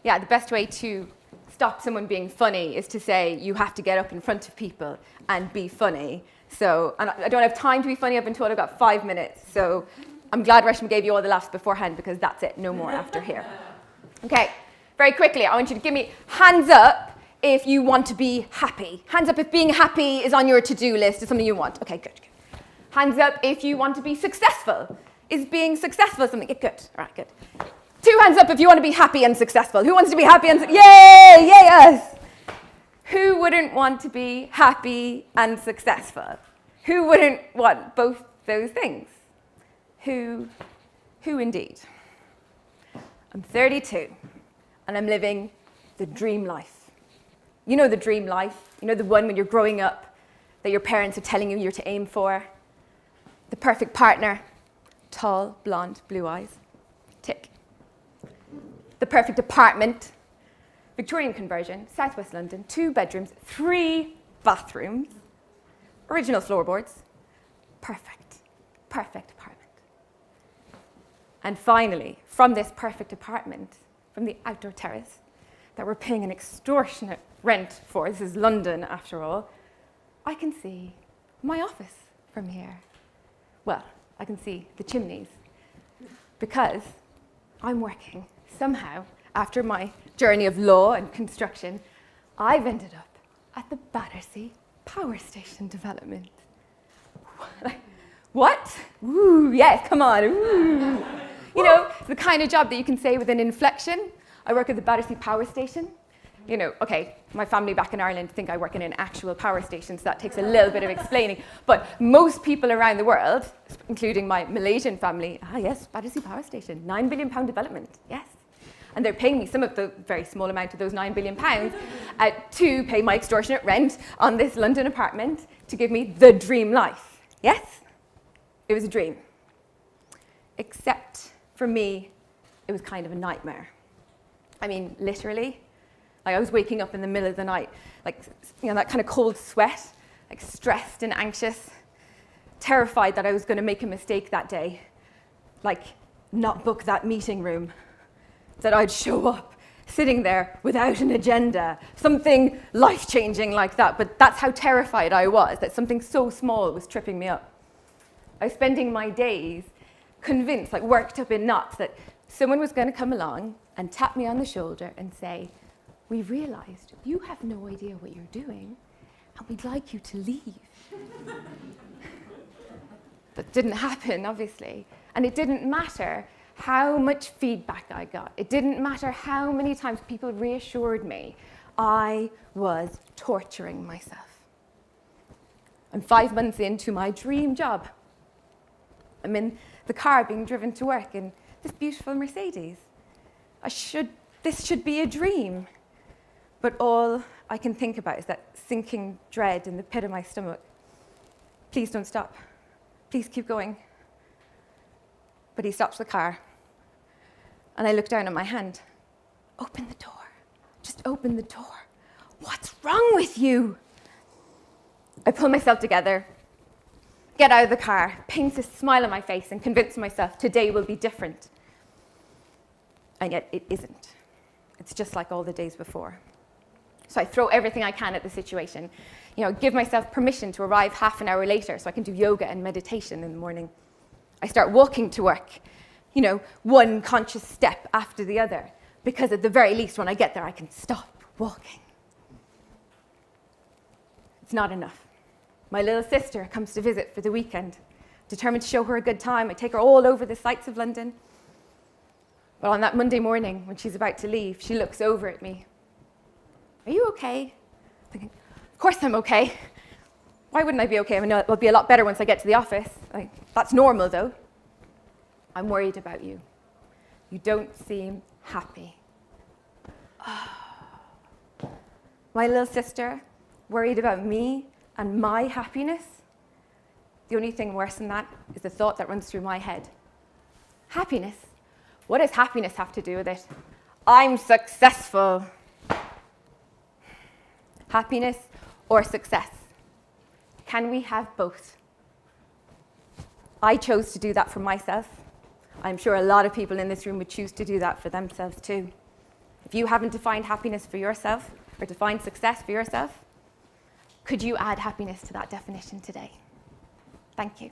Yeah, the best way to stop someone being funny is to say you have to get up in front of people and be funny. So, and I don't have time to be funny. I've been told I've got 5 minutes. So I'm glad Reshma gave you all the laughs beforehand, because that's it. No more after here. Okay, very quickly, I want you to give me hands up if you want to be happy. Hands up if being happy is on your to-do list, is something you want. Okay, good. Hands up if you want to be successful. Is being successful something? Good. All right, good. 2 hands up if you want to be happy and successful. Who wants to be happy and successful? Yay! Yes! Who wouldn't want to be happy and successful? Who wouldn't want both those things? Who indeed? I'm 32, and I'm living the dream life. You know the dream life. You know the one when you're growing up that your parents are telling you you're to aim for. The perfect partner, tall, blonde, blue eyes. Tick. The perfect apartment, Victorian conversion, southwest London, 2 bedrooms, 3 bathrooms, original floorboards. Perfect apartment. And finally, from this perfect apartment, from the outdoor terrace that we're paying an extortionate rent for, this is London after all, I can see my office from here. Well, I can see the chimneys, because I'm working somehow, after my journey of law and construction, I've ended up at the Battersea Power Station development. What? Ooh, yes, come on. Ooh. You know, it's the kind of job that you can say with an inflection. I work at the Battersea Power Station. You know, okay, my family back in Ireland think I work in an actual power station, so that takes a little bit of explaining. But most people around the world, including my Malaysian family, yes, Battersea Power Station, £9 billion development, yes. And they're paying me some of the very small amount of those £9 billion to pay my extortionate rent on this London apartment to give me the dream life. Yes, it was a dream. Except for me, it was kind of a nightmare. I mean, literally. Like I was waking up in the middle of the night, like, you know, that kind of cold sweat, like stressed and anxious, terrified that I was going to make a mistake that day, like not book that meeting room, that I'd show up sitting there without an agenda, something life-changing like that. But that's how terrified I was, that something so small was tripping me up. I was spending my days convinced, like worked up in knots, that someone was going to come along and tap me on the shoulder and say, "We realized you have no idea what you're doing, and we'd like you to leave." That didn't happen, obviously. And it didn't matter how much feedback I got. It didn't matter how many times people reassured me. I was torturing myself. I'm 5 months into my dream job. I'm in the car being driven to work in this beautiful Mercedes. This should be a dream. But all I can think about is that sinking dread in the pit of my stomach. Please don't stop. Please keep going. But he stops the car. And I look down at my hand. Open the door. Just open the door. What's wrong with you? I pull myself together, get out of the car, paint a smile on my face, and convince myself today will be different. And yet it isn't. It's just like all the days before. So I throw everything I can at the situation. You know, give myself permission to arrive half an hour later so I can do yoga and meditation in the morning. I start walking to work, you know, one conscious step after the other, because at the very least when I get there I can stop walking. It's not enough. My little sister comes to visit for the weekend. Determined to show her a good time, I take her all over the sights of London. But on that Monday morning, when she's about to leave, she looks over at me. "Are you okay?" I'm thinking, of course I'm okay. Why wouldn't I be okay? I mean, it'll be a lot better once I get to the office. That's normal, though. "I'm worried about you. You don't seem happy." Oh. My little sister, worried about me and my happiness? The only thing worse than that is the thought that runs through my head. Happiness? What does happiness have to do with it? I'm successful. Happiness or success? Can we have both? I chose to do that for myself. I'm sure a lot of people in this room would choose to do that for themselves too. If you haven't defined happiness for yourself or defined success for yourself, could you add happiness to that definition today? Thank you.